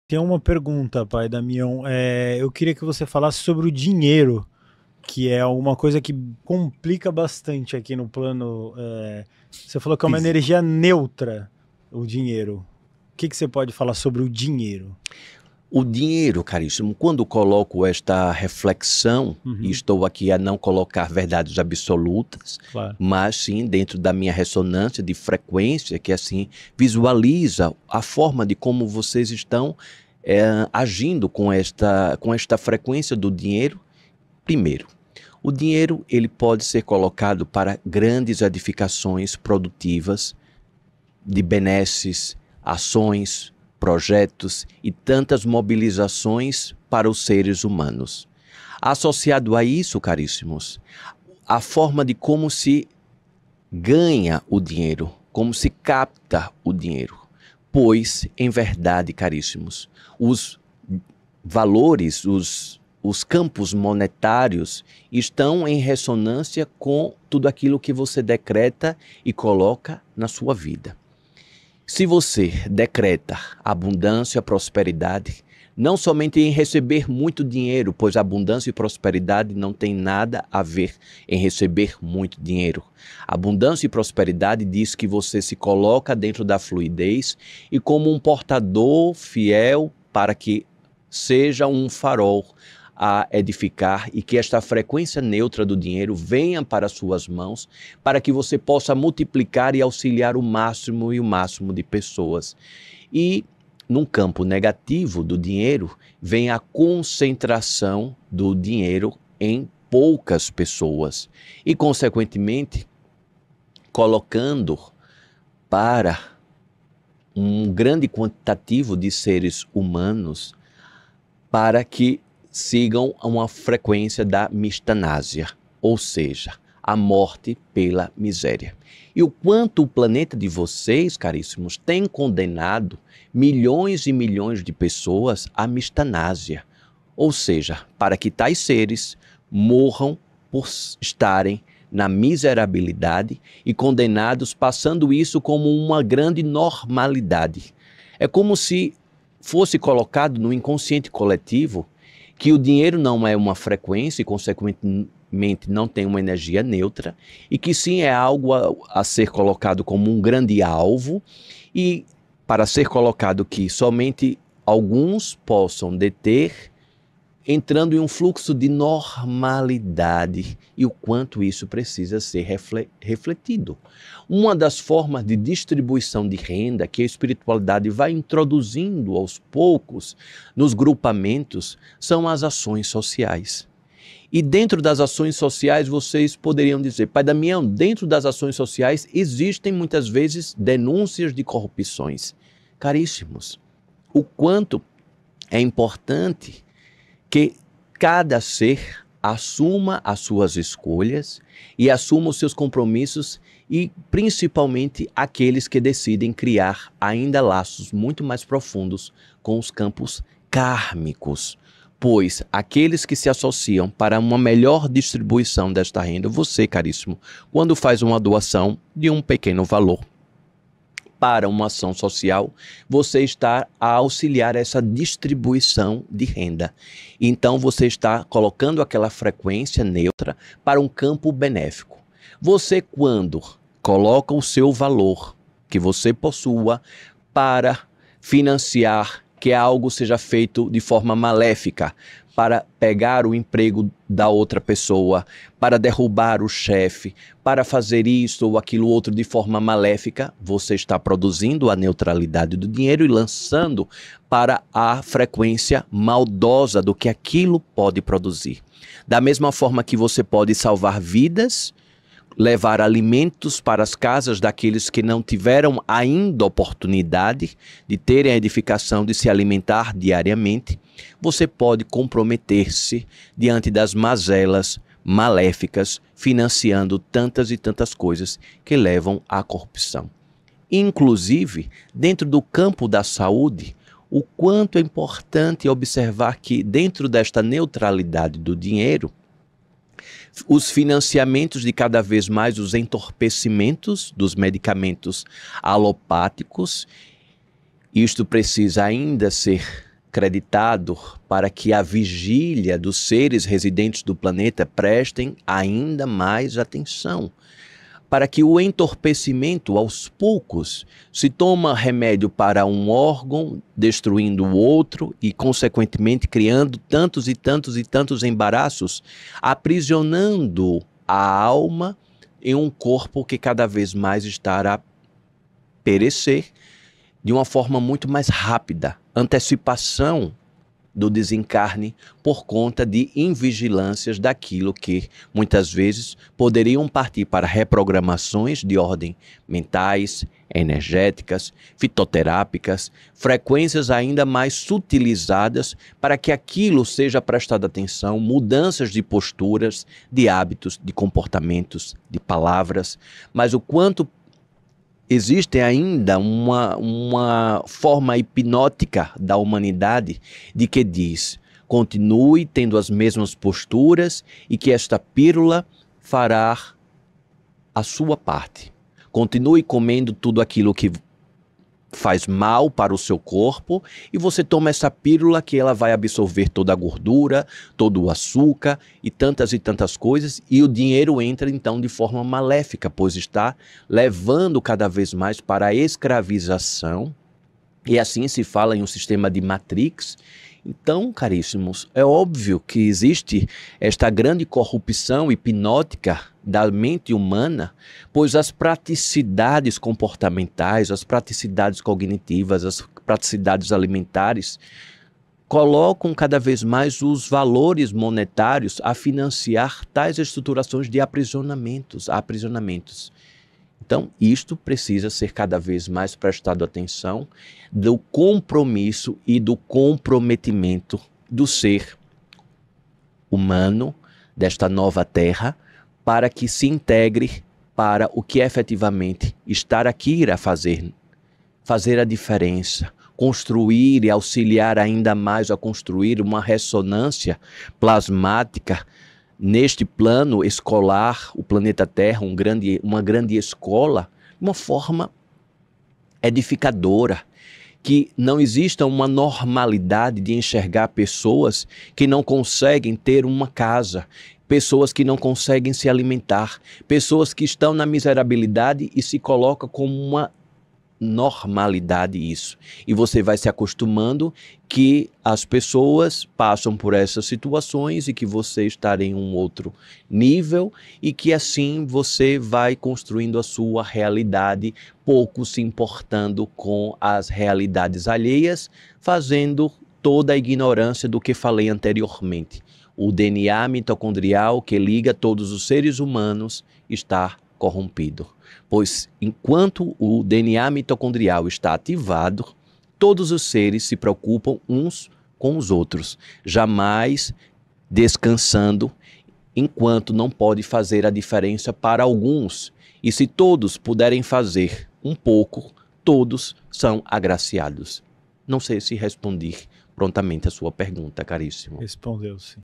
Tem uma pergunta, pai Damião. Eu queria que você falasse sobre o dinheiro, que é alguma coisa que complica bastante aqui no plano. Você falou que é uma Físico. energia neutra, o dinheiro. O que você pode falar sobre o dinheiro? O dinheiro, caríssimo, quando coloco esta reflexão, e Uhum, estou aqui a não colocar verdades absolutas, claro. mas sim dentro da minha ressonância de frequência, que assim visualiza a forma de como vocês estão agindo com esta frequência do dinheiro. Primeiro, o dinheiro ele pode ser colocado para grandes edificações produtivas, de benesses, ações, projetos e tantas mobilizações para os seres humanos. Associado a isso, caríssimos, a forma de como se ganha o dinheiro, como se capta o dinheiro. Pois, em verdade, caríssimos, os valores, os campos monetários estão em ressonância com tudo aquilo que você decreta e coloca na sua vida. Se você decreta abundância, prosperidade, não somente em receber muito dinheiro, pois abundância e prosperidade não tem nada a ver em receber muito dinheiro. Abundância e prosperidade diz que você se coloca dentro da fluidez e como um portador fiel para que seja um farol a edificar e que esta frequência neutra do dinheiro venha para suas mãos para que você possa multiplicar e auxiliar o máximo e o máximo de pessoas. E num campo negativo do dinheiro vem a concentração do dinheiro em poucas pessoas e, consequentemente, colocando para um grande quantitativo de seres humanos para que sigam uma frequência da mistanásia, ou seja, a morte pela miséria. E o quanto o planeta de vocês, caríssimos, tem condenado milhões e milhões de pessoas à mistanásia, ou seja, para que tais seres morram por estarem na miserabilidade e condenados, passando isso como uma grande normalidade. É como se fosse colocado no inconsciente coletivo que o dinheiro não é uma frequência e, consequentemente, não tem uma energia neutra, e que sim é algo a ser colocado como um grande alvo, e para ser colocado que somente alguns possam deter, entrando em um fluxo de normalidade e o quanto isso precisa ser refletido. Uma das formas de distribuição de renda que a espiritualidade vai introduzindo aos poucos nos grupamentos são as ações sociais. E dentro das ações sociais vocês poderiam dizer, pai Damião, dentro das ações sociais existem muitas vezes denúncias de corrupções. Caríssimos, o quanto é importante que cada ser assuma as suas escolhas e assuma os seus compromissos e principalmente aqueles que decidem criar ainda laços muito mais profundos com os campos kármicos. Pois aqueles que se associam para uma melhor distribuição desta renda, você, caríssimo, quando faz uma doação de um pequeno valor para uma ação social, você está a auxiliar essa distribuição de renda. Então você está colocando aquela frequência neutra para um campo benéfico. Você, quando coloca o seu valor que você possua para financiar que algo seja feito de forma maléfica, para pegar o emprego da outra pessoa, para derrubar o chefe, para fazer isso ou aquilo outro de forma maléfica, você está produzindo a neutralidade do dinheiro e lançando para a frequência maldosa do que aquilo pode produzir. Da mesma forma que você pode salvar vidas, levar alimentos para as casas daqueles que não tiveram ainda oportunidade de terem a edificação de se alimentar diariamente, você pode comprometer-se diante das mazelas maléficas, financiando tantas e tantas coisas que levam à corrupção. Inclusive, dentro do campo da saúde, o quanto é importante observar que dentro desta neutralidade do dinheiro, os financiamentos de cada vez mais os entorpecimentos dos medicamentos alopáticos, isto precisa ainda ser creditado para que a vigília dos seres residentes do planeta prestem ainda mais atenção, para que o entorpecimento, aos poucos, se toma remédio para um órgão, destruindo o outro e, consequentemente, criando tantos e tantos e tantos embaraços, aprisionando a alma em um corpo que cada vez mais está a perecer de uma forma muito mais rápida, antecipação do desencarne por conta de invigilâncias daquilo que muitas vezes poderiam partir para reprogramações de ordem mentais, energéticas, fitoterápicas, frequências ainda mais sutilizadas para que aquilo seja prestado atenção, mudanças de posturas, de hábitos, de comportamentos, de palavras, mas o quanto existe ainda uma forma hipnótica da humanidade de que diz: continue tendo as mesmas posturas e que esta pílula fará a sua parte. Continue comendo tudo aquilo que faz mal para o seu corpo e você toma essa pílula que ela vai absorver toda a gordura, todo o açúcar e tantas coisas, e o dinheiro entra então de forma maléfica, pois está levando cada vez mais para a escravização, e assim se fala em um sistema de Matrix. Então, caríssimos, é óbvio que existe esta grande corrupção hipnótica da mente humana, pois as praticidades comportamentais, as praticidades cognitivas, as praticidades alimentares colocam cada vez mais os valores monetários a financiar tais estruturações de aprisionamentos. Então, isto precisa ser cada vez mais prestado atenção do compromisso e do comprometimento do ser humano desta nova terra para que se integre para o que efetivamente estar aqui irá fazer a diferença, construir e auxiliar ainda mais a construir uma ressonância plasmática neste plano escolar, o planeta Terra, uma grande escola, uma forma edificadora, que não exista uma normalidade de enxergar pessoas que não conseguem ter uma casa, pessoas que não conseguem se alimentar, pessoas que estão na miserabilidade e se colocam como uma normalidade isso. E você vai se acostumando que as pessoas passam por essas situações e que você está em um outro nível e que assim você vai construindo a sua realidade, pouco se importando com as realidades alheias, fazendo toda a ignorância do que falei anteriormente. O DNA mitocondrial que liga todos os seres humanos está corrompido, pois enquanto o DNA mitocondrial está ativado, todos os seres se preocupam uns com os outros, jamais descansando, enquanto não pode fazer a diferença para alguns. E se todos puderem fazer um pouco, todos são agraciados. Não sei se respondi prontamente a sua pergunta, caríssimo. Respondeu, sim.